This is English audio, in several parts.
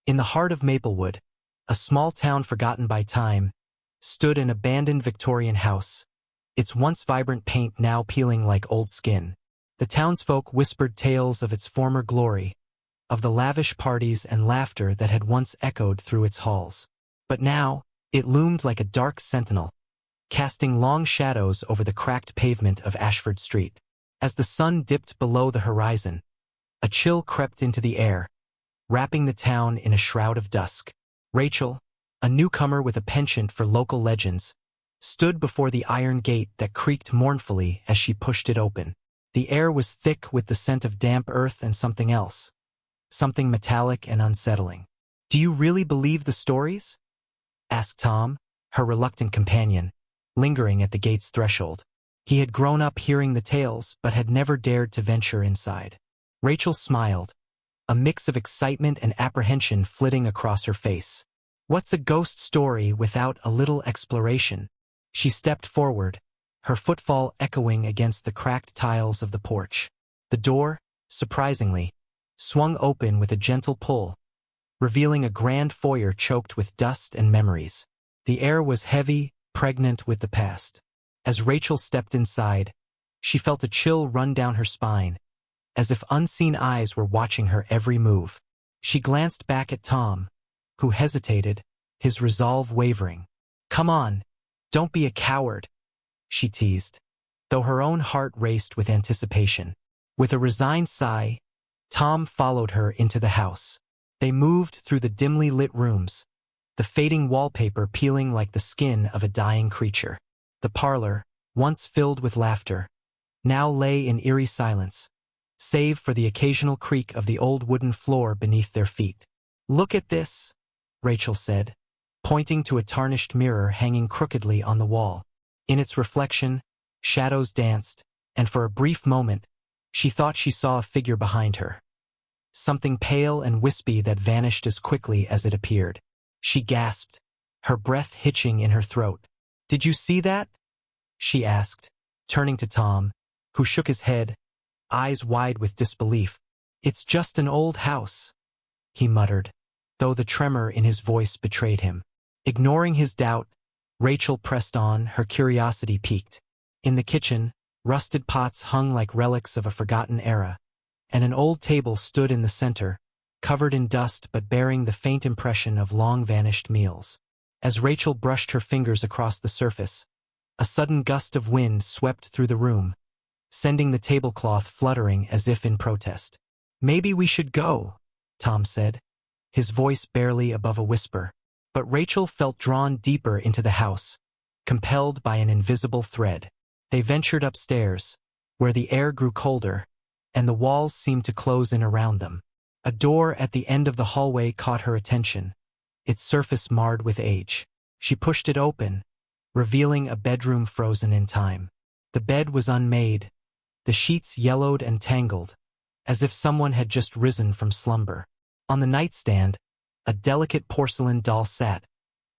In the heart of Maplewood, a small town forgotten by time, stood an abandoned Victorian house, its once vibrant paint now peeling like old skin. The townsfolk whispered tales of its former glory, of the lavish parties and laughter that had once echoed through its halls. But now, it loomed like a dark sentinel, casting long shadows over the cracked pavement of Ashford Street. As the sun dipped below the horizon, a chill crept into the air, wrapping the town in a shroud of dusk. Rachel, a newcomer with a penchant for local legends, stood before the iron gate that creaked mournfully as she pushed it open. The air was thick with the scent of damp earth and something else, something metallic and unsettling. "Do you really believe the stories?" asked Tom, her reluctant companion, lingering at the gate's threshold. He had grown up hearing the tales but had never dared to venture inside. Rachel smiled, a mix of excitement and apprehension flitting across her face. "What's a ghost story without a little exploration?" She stepped forward, her footfall echoing against the cracked tiles of the porch. The door, surprisingly, swung open with a gentle pull, revealing a grand foyer choked with dust and memories. The air was heavy, pregnant with the past. As Rachel stepped inside, she felt a chill run down her spine, as if unseen eyes were watching her every move. She glanced back at Tom, who hesitated, his resolve wavering. "Come on, don't be a coward," she teased, though her own heart raced with anticipation. With a resigned sigh, Tom followed her into the house. They moved through the dimly lit rooms, the fading wallpaper peeling like the skin of a dying creature. The parlor, once filled with laughter, now lay in eerie silence, save for the occasional creak of the old wooden floor beneath their feet. "Look at this," Rachel said, pointing to a tarnished mirror hanging crookedly on the wall. In its reflection, shadows danced, and for a brief moment, she thought she saw a figure behind her. Something pale and wispy that vanished as quickly as it appeared. She gasped, her breath hitching in her throat. "Did you see that?" she asked, turning to Tom, who shook his head, eyes wide with disbelief. "It's just an old house," he muttered, though the tremor in his voice betrayed him. Ignoring his doubt, Rachel pressed on, her curiosity piqued. In the kitchen, rusted pots hung like relics of a forgotten era, and an old table stood in the center, covered in dust but bearing the faint impression of long-vanished meals. As Rachel brushed her fingers across the surface, a sudden gust of wind swept through the room, sending the tablecloth fluttering as if in protest. "Maybe we should go," Tom said, his voice barely above a whisper. But Rachel felt drawn deeper into the house, compelled by an invisible thread. They ventured upstairs, where the air grew colder, and the walls seemed to close in around them. A door at the end of the hallway caught her attention, its surface marred with age. She pushed it open, revealing a bedroom frozen in time. The bed was unmade, the sheets yellowed and tangled, as if someone had just risen from slumber. On the nightstand, a delicate porcelain doll sat,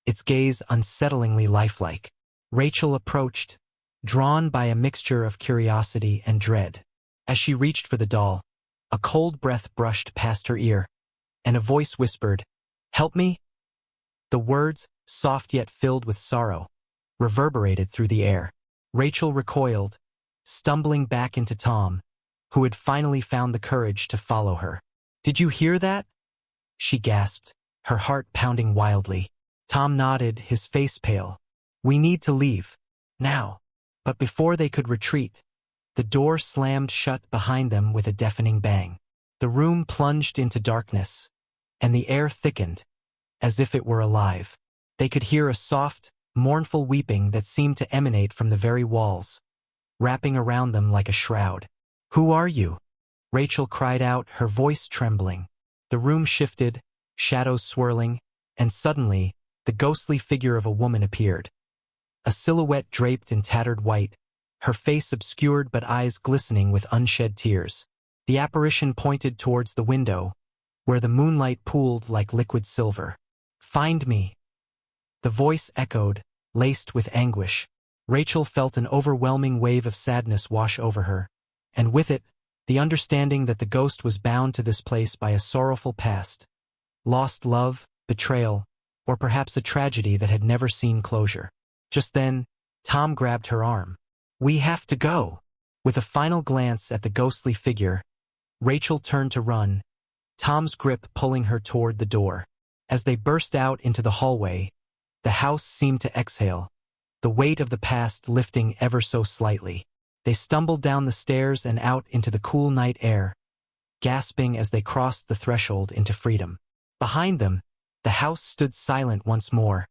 its gaze unsettlingly lifelike. Rachel approached, drawn by a mixture of curiosity and dread. As she reached for the doll, a cold breath brushed past her ear, and a voice whispered, "Help me?" The words, soft yet filled with sorrow, reverberated through the air. Rachel recoiled, stumbling back into Tom, who had finally found the courage to follow her. "Did you hear that?" she gasped, her heart pounding wildly. Tom nodded, his face pale. "We need to leave. Now." But before they could retreat, the door slammed shut behind them with a deafening bang. The room plunged into darkness, and the air thickened, as if it were alive. They could hear a soft, mournful weeping that seemed to emanate from the very walls, wrapping around them like a shroud. "Who are you?" Rachel cried out, her voice trembling. The room shifted, shadows swirling, and suddenly, the ghostly figure of a woman appeared. A silhouette draped in tattered white, her face obscured but eyes glistening with unshed tears. The apparition pointed towards the window, where the moonlight pooled like liquid silver. "Find me." The voice echoed, laced with anguish. Rachel felt an overwhelming wave of sadness wash over her, and with it, the understanding that the ghost was bound to this place by a sorrowful past, Lost love, betrayal, or perhaps a tragedy that had never seen closure. Just then, Tom grabbed her arm. "We have to go." With a final glance at the ghostly figure, Rachel turned to run, Tom's grip pulling her toward the door. As they burst out into the hallway, the house seemed to exhale, the weight of the past lifting ever so slightly. They stumbled down the stairs and out into the cool night air, gasping as they crossed the threshold into freedom. Behind them, the house stood silent once more,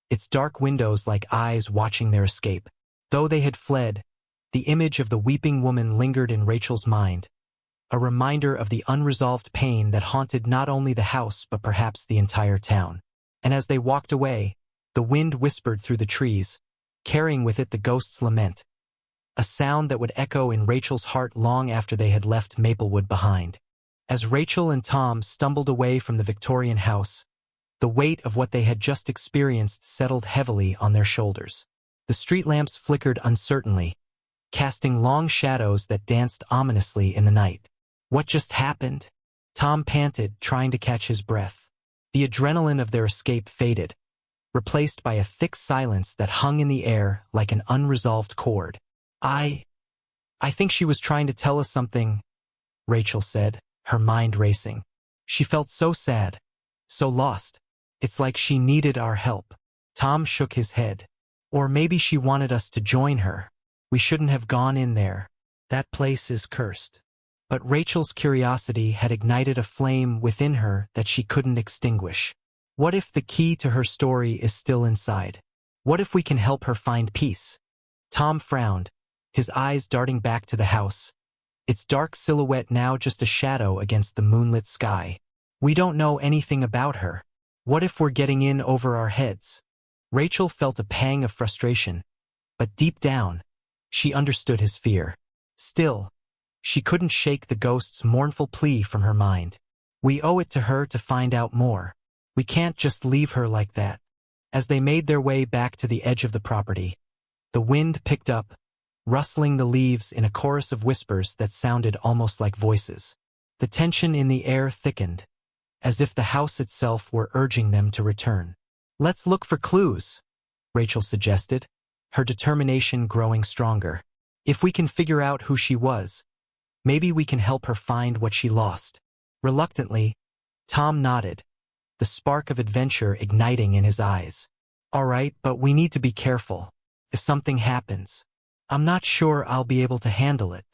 its dark windows like eyes watching their escape. Though they had fled, the image of the weeping woman lingered in Rachel's mind, a reminder of the unresolved pain that haunted not only the house but perhaps the entire town. And as they walked away, the wind whispered through the trees, carrying with it the ghost's lament, a sound that would echo in Rachel's heart long after they had left Maplewood behind. As Rachel and Tom stumbled away from the Victorian house, the weight of what they had just experienced settled heavily on their shoulders. The street lamps flickered uncertainly, casting long shadows that danced ominously in the night. "What just happened?" Tom panted, trying to catch his breath. The adrenaline of their escape faded, replaced by a thick silence that hung in the air like an unresolved chord. I think she was trying to tell us something," Rachel said, her mind racing. She felt so sad, so lost. It's like she needed our help. Tom shook his head. "Or maybe she wanted us to join her. We shouldn't have gone in there. That place is cursed." But Rachel's curiosity had ignited a flame within her that she couldn't extinguish. What if the key to her story is still inside? What if we can help her find peace? Tom frowned, his eyes darting back to the house, its dark silhouette now just a shadow against the moonlit sky. "We don't know anything about her. What if we're getting in over our heads?" Rachel felt a pang of frustration, but deep down, she understood his fear. Still, she couldn't shake the ghost's mournful plea from her mind. "We owe it to her to find out more. We can't just leave her like that." As they made their way back to the edge of the property, the wind picked up, rustling the leaves in a chorus of whispers that sounded almost like voices. The tension in the air thickened, as if the house itself were urging them to return. "Let's look for clues," Rachel suggested, her determination growing stronger. "If we can figure out who she was, maybe we can help her find what she lost." Reluctantly, Tom nodded, the spark of adventure igniting in his eyes. "All right, but we need to be careful. If something happens, I'm not sure I'll be able to handle it."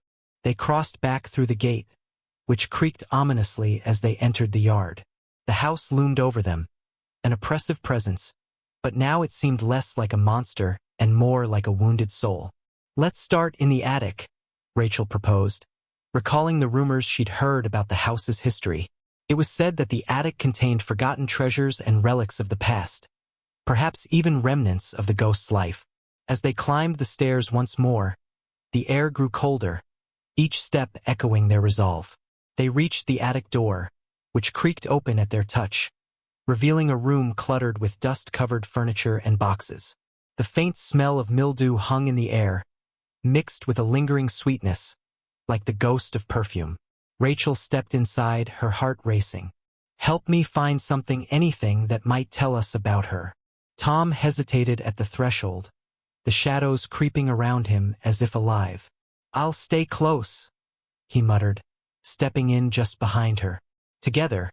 They crossed back through the gate, which creaked ominously as they entered the yard. The house loomed over them, an oppressive presence, but now it seemed less like a monster and more like a wounded soul. "Let's start in the attic," Rachel proposed, recalling the rumors she'd heard about the house's history. It was said that the attic contained forgotten treasures and relics of the past, perhaps even remnants of the ghost's life. As they climbed the stairs once more, the air grew colder, each step echoing their resolve. They reached the attic door, which creaked open at their touch, revealing a room cluttered with dust-covered furniture and boxes. The faint smell of mildew hung in the air, mixed with a lingering sweetness, like the ghost of perfume. Rachel stepped inside, her heart racing. "Help me find anything that might tell us about her." Tom hesitated at the threshold, the shadows creeping around him as if alive. "I'll stay close," he muttered, stepping in just behind her. Together,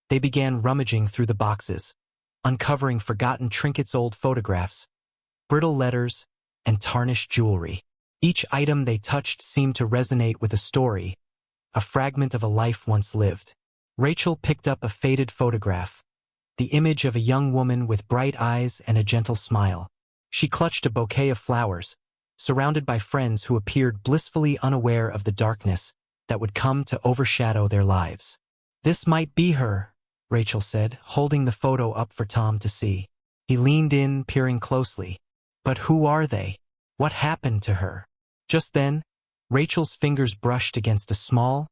they began rummaging through the boxes, uncovering forgotten trinkets, old photographs, brittle letters, and tarnished jewelry. Each item they touched seemed to resonate with a story, a fragment of a life once lived. Rachel picked up a faded photograph, the image of a young woman with bright eyes and a gentle smile. She clutched a bouquet of flowers, surrounded by friends who appeared blissfully unaware of the darkness that would come to overshadow their lives. "This might be her," Rachel said, holding the photo up for Tom to see. He leaned in, peering closely. "But who are they? What happened to her?" Just then, Rachel's fingers brushed against a small,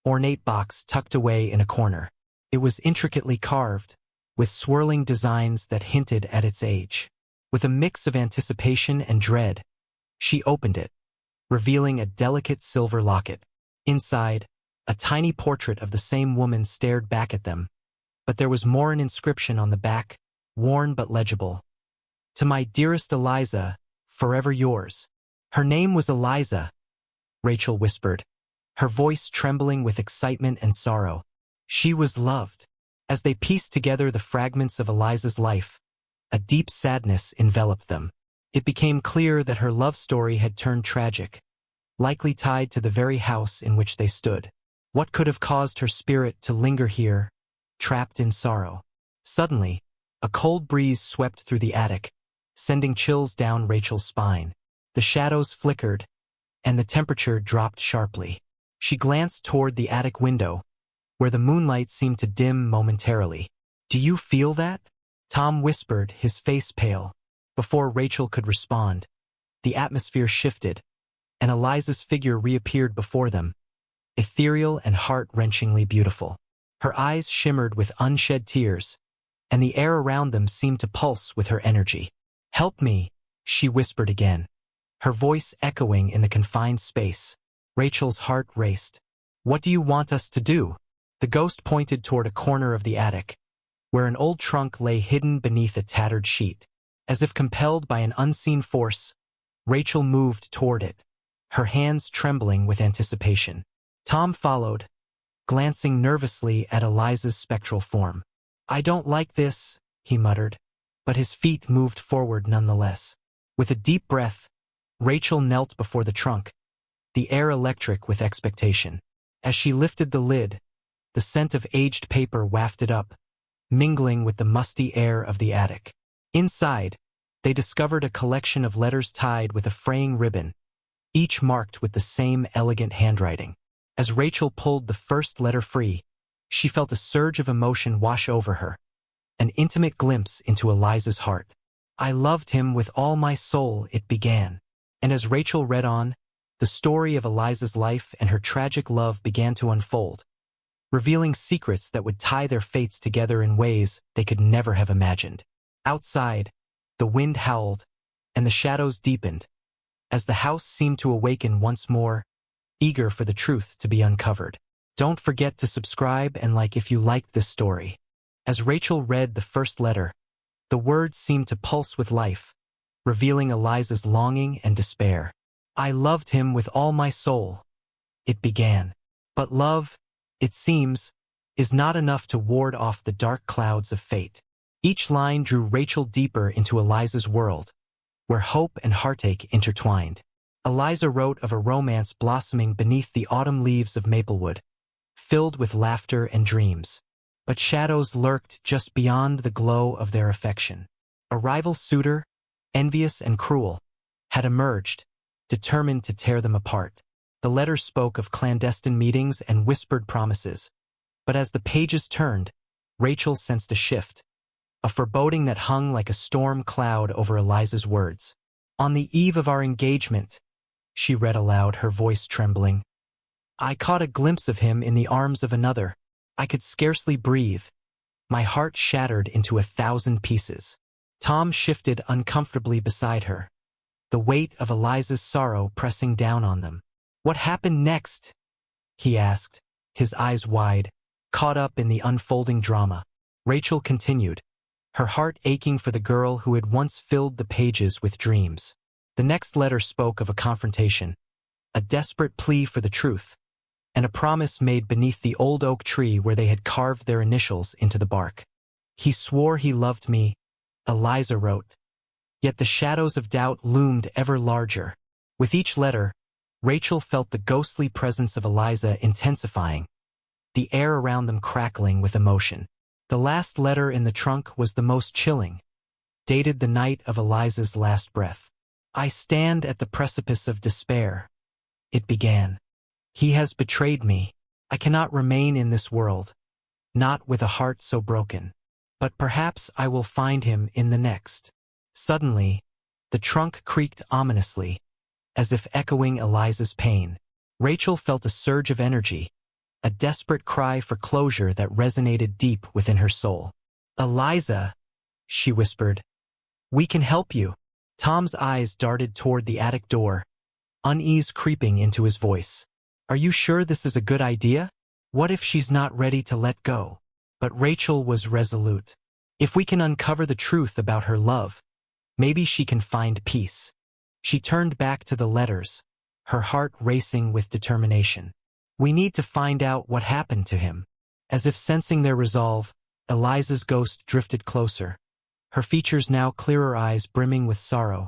ornate box tucked away in a corner. It was intricately carved, with swirling designs that hinted at its age. With a mix of anticipation and dread, she opened it, revealing a delicate silver locket. Inside, a tiny portrait of the same woman stared back at them, but there was more, an inscription on the back, worn but legible. To my dearest Eliza, forever yours. Her name was Eliza, Rachel whispered, her voice trembling with excitement and sorrow. She was loved. As they pieced together the fragments of Eliza's life, a deep sadness enveloped them. It became clear that her love story had turned tragic, likely tied to the very house in which they stood. What could have caused her spirit to linger here, trapped in sorrow? Suddenly, a cold breeze swept through the attic, sending chills down Rachel's spine. The shadows flickered, and the temperature dropped sharply. She glanced toward the attic window, where the moonlight seemed to dim momentarily. "Do you feel that?" Tom whispered, his face pale. Before Rachel could respond, the atmosphere shifted, and Eliza's figure reappeared before them, ethereal and heart-wrenchingly beautiful. Her eyes shimmered with unshed tears, and the air around them seemed to pulse with her energy. "Help me," she whispered again, her voice echoing in the confined space. Rachel's heart raced. "What do you want us to do?" The ghost pointed toward a corner of the attic, where an old trunk lay hidden beneath a tattered sheet. As if compelled by an unseen force, Rachel moved toward it, her hands trembling with anticipation. Tom followed, glancing nervously at Eliza's spectral form. "I don't like this," he muttered, but his feet moved forward nonetheless. With a deep breath, Rachel knelt before the trunk, the air electric with expectation. As she lifted the lid, the scent of aged paper wafted up, mingling with the musty air of the attic. Inside, they discovered a collection of letters tied with a fraying ribbon, each marked with the same elegant handwriting. As Rachel pulled the first letter free, she felt a surge of emotion wash over her, an intimate glimpse into Eliza's heart. "I loved him with all my soul," it began. And as Rachel read on, the story of Eliza's life and her tragic love began to unfold, revealing secrets that would tie their fates together in ways they could never have imagined. Outside, the wind howled, and the shadows deepened, as the house seemed to awaken once more, eager for the truth to be uncovered. Don't forget to subscribe and like if you liked this story. As Rachel read the first letter, the words seemed to pulse with life, revealing Eliza's longing and despair. "I loved him with all my soul," it began. "But love, it seems, is not enough to ward off the dark clouds of fate." Each line drew Rachel deeper into Eliza's world, where hope and heartache intertwined. Eliza wrote of a romance blossoming beneath the autumn leaves of Maplewood, filled with laughter and dreams. But shadows lurked just beyond the glow of their affection. A rival suitor, envious and cruel, had emerged, determined to tear them apart. The letters spoke of clandestine meetings and whispered promises. But as the pages turned, Rachel sensed a shift, a foreboding that hung like a storm cloud over Eliza's words. "On the eve of our engagement," she read aloud, her voice trembling, "I caught a glimpse of him in the arms of another. I could scarcely breathe. My heart shattered into 1,000 pieces." Tom shifted uncomfortably beside her, the weight of Eliza's sorrow pressing down on them. "What happened next?" he asked, his eyes wide, caught up in the unfolding drama. Rachel continued, her heart aching for the girl who had once filled the pages with dreams. The next letter spoke of a confrontation, a desperate plea for the truth, and a promise made beneath the old oak tree where they had carved their initials into the bark. "He swore he loved me," Eliza wrote. Yet the shadows of doubt loomed ever larger. With each letter, Rachel felt the ghostly presence of Eliza intensifying, the air around them crackling with emotion. The last letter in the trunk was the most chilling, dated the night of Eliza's last breath. "I stand at the precipice of despair," it began. "He has betrayed me. I cannot remain in this world, not with a heart so broken. But perhaps I will find him in the next." Suddenly, the trunk creaked ominously, as if echoing Eliza's pain. Rachel felt a surge of energy, a desperate cry for closure that resonated deep within her soul. "Eliza," she whispered, "we can help you." Tom's eyes darted toward the attic door, unease creeping into his voice. "Are you sure this is a good idea? What if she's not ready to let go?" But Rachel was resolute. If we can uncover the truth about her love, maybe she can find peace. She turned back to the letters, her heart racing with determination. We need to find out what happened to him. As if sensing their resolve, Eliza's ghost drifted closer, her features now clearer, eyes brimming with sorrow,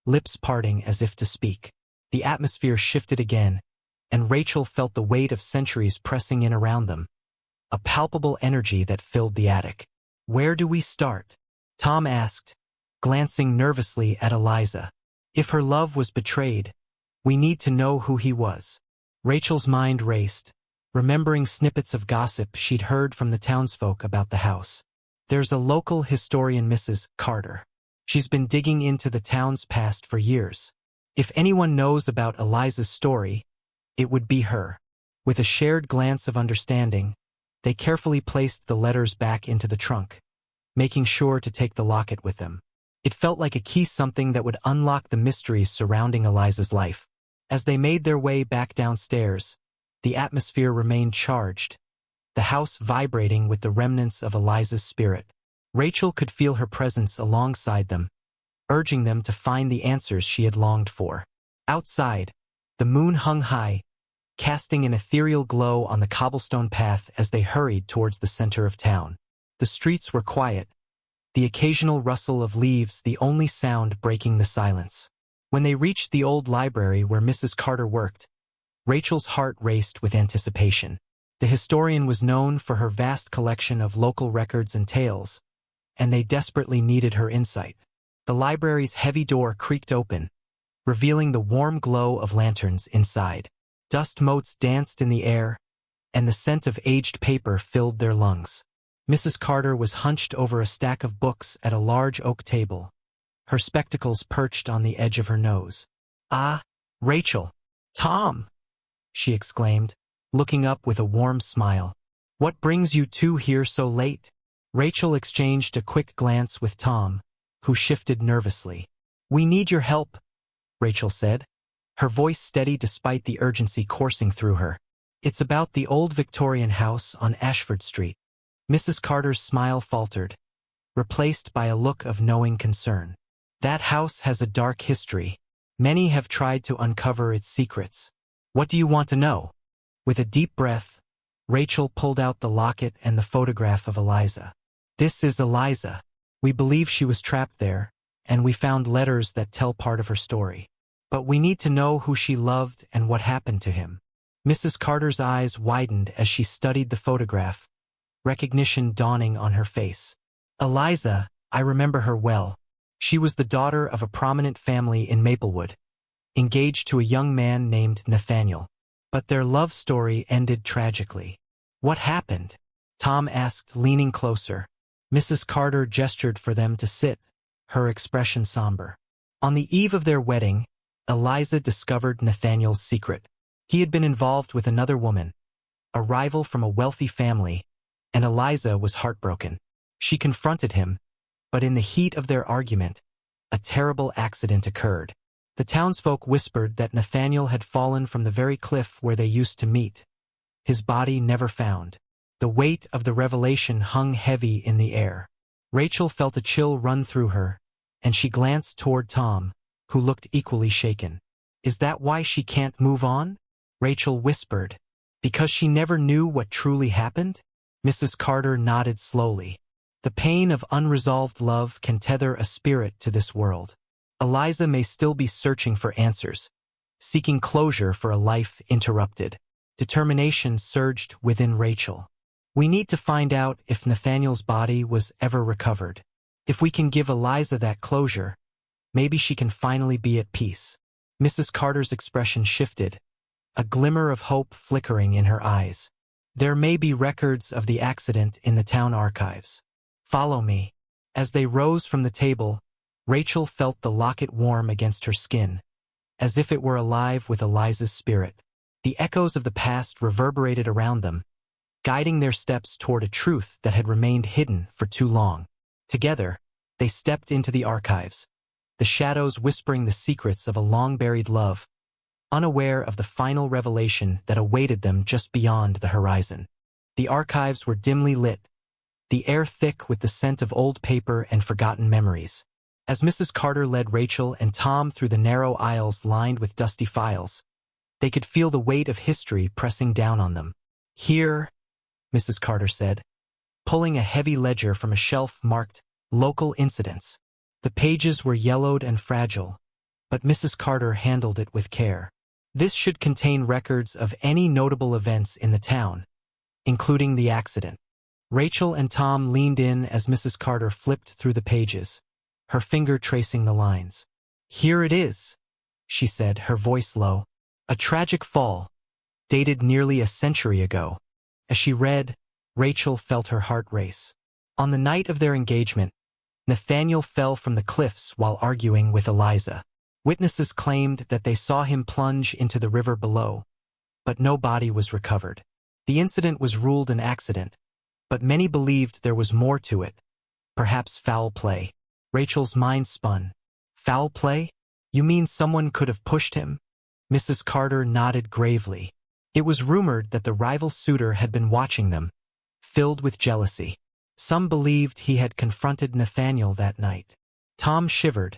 lips parting as if to speak. The atmosphere shifted again, and Rachel felt the weight of centuries pressing in around them, a palpable energy that filled the attic. "Where do we start?" Tom asked, glancing nervously at Eliza. "If her love was betrayed, we need to know who he was." Rachel's mind raced, remembering snippets of gossip she'd heard from the townsfolk about the house. "There's a local historian, Mrs. Carter. She's been digging into the town's past for years. If anyone knows about Eliza's story, it would be her." With a shared glance of understanding, they carefully placed the letters back into the trunk, making sure to take the locket with them. It felt like a key, something that would unlock the mysteries surrounding Eliza's life. As they made their way back downstairs, the atmosphere remained charged, the house vibrating with the remnants of Eliza's spirit. Rachel could feel her presence alongside them, urging them to find the answers she had longed for. Outside, the moon hung high, casting an ethereal glow on the cobblestone path as they hurried towards the center of town. The streets were quiet, the occasional rustle of leaves the only sound breaking the silence. When they reached the old library where Mrs. Carter worked, Rachel's heart raced with anticipation. The historian was known for her vast collection of local records and tales, and they desperately needed her insight. The library's heavy door creaked open, revealing the warm glow of lanterns inside. Dust motes danced in the air, and the scent of aged paper filled their lungs. Mrs. Carter was hunched over a stack of books at a large oak table, her spectacles perched on the edge of her nose. "Ah, Rachel! Tom!" she exclaimed, looking up with a warm smile. "What brings you two here so late?" Rachel exchanged a quick glance with Tom, who shifted nervously. "We need your help," Rachel said, her voice steady despite the urgency coursing through her. "It's about the old Victorian house on Ashford Street." Mrs. Carter's smile faltered, replaced by a look of knowing concern. "That house has a dark history. Many have tried to uncover its secrets. What do you want to know?" With a deep breath, Rachel pulled out the locket and the photograph of Eliza. "This is Eliza. We believe she was trapped there, and we found letters that tell part of her story. But we need to know who she loved and what happened to him." Mrs. Carter's eyes widened as she studied the photograph, recognition dawning on her face. "Eliza, I remember her well. She was the daughter of a prominent family in Maplewood, engaged to a young man named Nathaniel. But their love story ended tragically." "What happened?" Tom asked, leaning closer. Mrs. Carter gestured for them to sit, her expression somber. "On the eve of their wedding, Eliza discovered Nathaniel's secret. He had been involved with another woman, a rival from a wealthy family, and Eliza was heartbroken. She confronted him, but in the heat of their argument, a terrible accident occurred. The townsfolk whispered that Nathaniel had fallen from the very cliff where they used to meet, his body never found. The weight of the revelation hung heavy in the air. Rachel felt a chill run through her, and she glanced toward Tom, who looked equally shaken. "Is that why she can't move on?" Rachel whispered. "Because she never knew what truly happened?" Mrs. Carter nodded slowly. "The pain of unresolved love can tether a spirit to this world. Eliza may still be searching for answers, seeking closure for a life interrupted." Determination surged within Rachel. "We need to find out if Nathaniel's body was ever recovered. If we can give Eliza that closure, maybe she can finally be at peace." Mrs. Carter's expression shifted, a glimmer of hope flickering in her eyes. "There may be records of the accident in the town archives. Follow me." As they rose from the table, Rachel felt the locket warm against her skin, as if it were alive with Eliza's spirit. The echoes of the past reverberated around them, guiding their steps toward a truth that had remained hidden for too long. Together, they stepped into the archives, the shadows whispering the secrets of a long-buried love, unaware of the final revelation that awaited them just beyond the horizon. The archives were dimly lit, the air thick with the scent of old paper and forgotten memories. As Mrs. Carter led Rachel and Tom through the narrow aisles lined with dusty files, they could feel the weight of history pressing down on them. "Here," Mrs. Carter said, pulling a heavy ledger from a shelf marked Local Incidents. The pages were yellowed and fragile, but Mrs. Carter handled it with care. This should contain records of any notable events in the town, including the accident. Rachel and Tom leaned in as Mrs. Carter flipped through the pages, her finger tracing the lines. "Here it is," she said, her voice low. "A tragic fall, dated nearly a century ago." As she read, Rachel felt her heart race. On the night of their engagement, Nathaniel fell from the cliffs while arguing with Eliza. Witnesses claimed that they saw him plunge into the river below, but no body was recovered. The incident was ruled an accident, but many believed there was more to it, perhaps foul play. Rachel's mind spun. "Foul play? You mean someone could have pushed him?" Mrs. Carter nodded gravely. It was rumored that the rival suitor had been watching them, filled with jealousy. Some believed he had confronted Nathaniel that night. Tom shivered,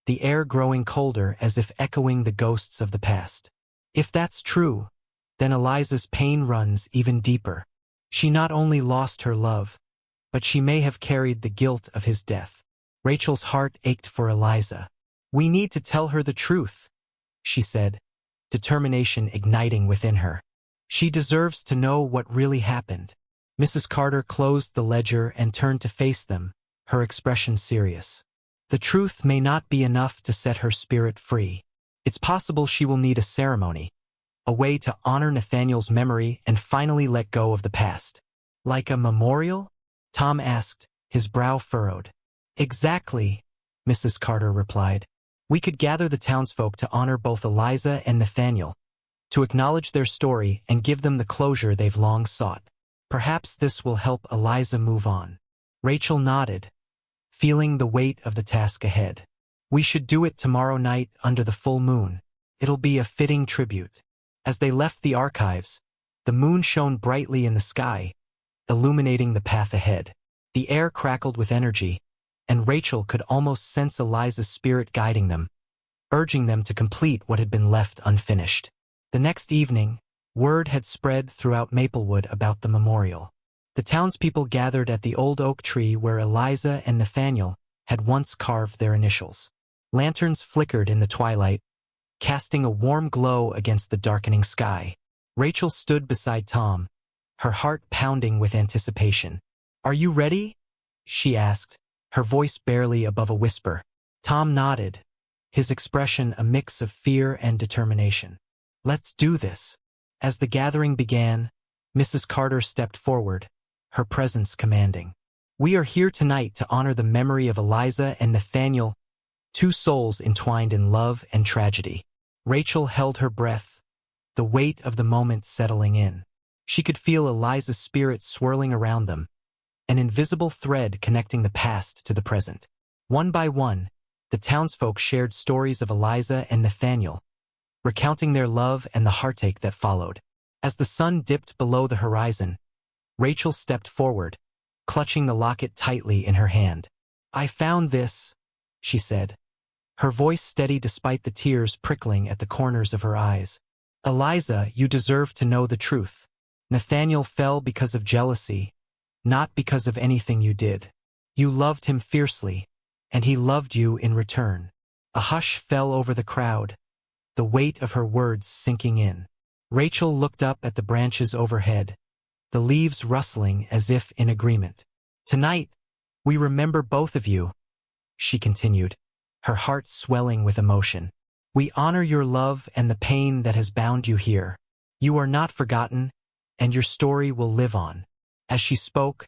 the air growing colder as if echoing the ghosts of the past. If that's true, then Eliza's pain runs even deeper. She not only lost her love, but she may have carried the guilt of his death. Rachel's heart ached for Eliza. "We need to tell her the truth," she said, determination igniting within her. "She deserves to know what really happened." Mrs. Carter closed the ledger and turned to face them, her expression serious. "The truth may not be enough to set her spirit free. It's possible she will need a ceremony, a way to honor Nathaniel's memory and finally let go of the past." "Like a memorial?" Tom asked, his brow furrowed. "Exactly," Mrs. Carter replied. "We could gather the townsfolk to honor both Eliza and Nathaniel, to acknowledge their story and give them the closure they've long sought. Perhaps this will help Eliza move on." Rachel nodded, feeling the weight of the task ahead. "We should do it tomorrow night under the full moon. It'll be a fitting tribute." As they left the archives, the moon shone brightly in the sky, illuminating the path ahead. The air crackled with energy, and Rachel could almost sense Eliza's spirit guiding them, urging them to complete what had been left unfinished. The next evening, word had spread throughout Maplewood about the memorial. The townspeople gathered at the old oak tree where Eliza and Nathaniel had once carved their initials. Lanterns flickered in the twilight, casting a warm glow against the darkening sky. Rachel stood beside Tom, her heart pounding with anticipation. "Are you ready?" she asked, her voice barely above a whisper. Tom nodded, his expression a mix of fear and determination. "Let's do this." As the gathering began, Mrs. Carter stepped forward, her presence commanding. "We are here tonight to honor the memory of Eliza and Nathaniel, two souls entwined in love and tragedy." Rachel held her breath, the weight of the moment settling in. She could feel Eliza's spirit swirling around them, an invisible thread connecting the past to the present. One by one, the townsfolk shared stories of Eliza and Nathaniel, recounting their love and the heartache that followed. As the sun dipped below the horizon, Rachel stepped forward, clutching the locket tightly in her hand. "I found this," she said, her voice steady despite the tears prickling at the corners of her eyes. "Eliza, you deserve to know the truth. Nathaniel fell because of jealousy, not because of anything you did. You loved him fiercely, and he loved you in return." A hush fell over the crowd, the weight of her words sinking in. Rachel looked up at the branches overhead, the leaves rustling as if in agreement. "Tonight, we remember both of you," she continued, her heart swelling with emotion. "We honor your love and the pain that has bound you here. You are not forgotten, and your story will live on." As she spoke,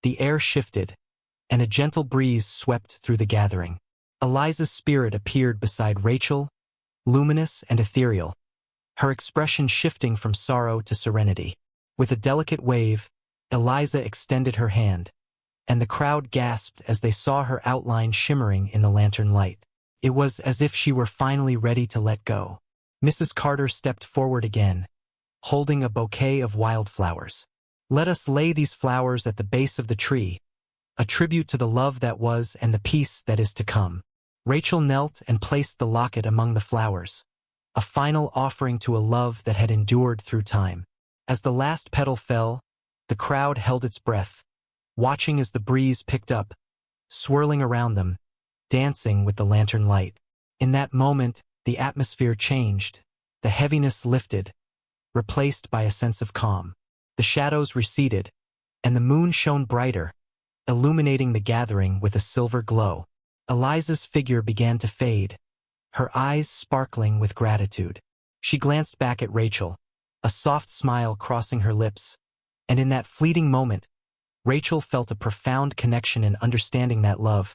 the air shifted, and a gentle breeze swept through the gathering. Eliza's spirit appeared beside Rachel, luminous and ethereal, her expression shifting from sorrow to serenity. With a delicate wave, Eliza extended her hand, and the crowd gasped as they saw her outline shimmering in the lantern light. It was as if she were finally ready to let go. Mrs. Carter stepped forward again, holding a bouquet of wildflowers. Let us lay these flowers at the base of the tree, a tribute to the love that was and the peace that is to come. Rachel knelt and placed the locket among the flowers, a final offering to a love that had endured through time. As the last petal fell, the crowd held its breath, watching as the breeze picked up, swirling around them, dancing with the lantern light. In that moment, the atmosphere changed, the heaviness lifted, replaced by a sense of calm. The shadows receded, and the moon shone brighter, illuminating the gathering with a silver glow. Eliza's figure began to fade, her eyes sparkling with gratitude. She glanced back at Rachel, a soft smile crossing her lips, and in that fleeting moment, Rachel felt a profound connection and understanding that love,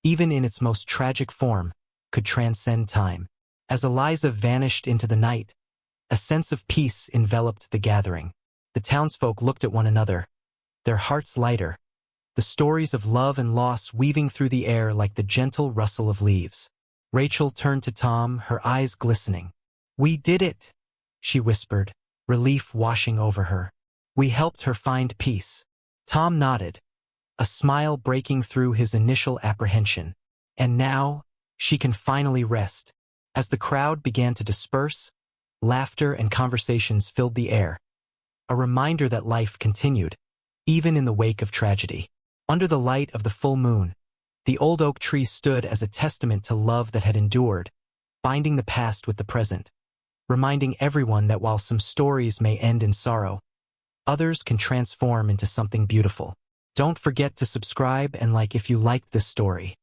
even in its most tragic form, could transcend time. As Eliza vanished into the night, a sense of peace enveloped the gathering. The townsfolk looked at one another, their hearts lighter, the stories of love and loss weaving through the air like the gentle rustle of leaves. Rachel turned to Tom, her eyes glistening. "We did it," she whispered, relief washing over her. "We helped her find peace." Tom nodded, a smile breaking through his initial apprehension. "And now, she can finally rest." As the crowd began to disperse, laughter and conversations filled the air, a reminder that life continued, even in the wake of tragedy. Under the light of the full moon, the old oak tree stood as a testament to love that had endured, binding the past with the present, reminding everyone that while some stories may end in sorrow, others can transform into something beautiful. Don't forget to subscribe and like if you liked this story.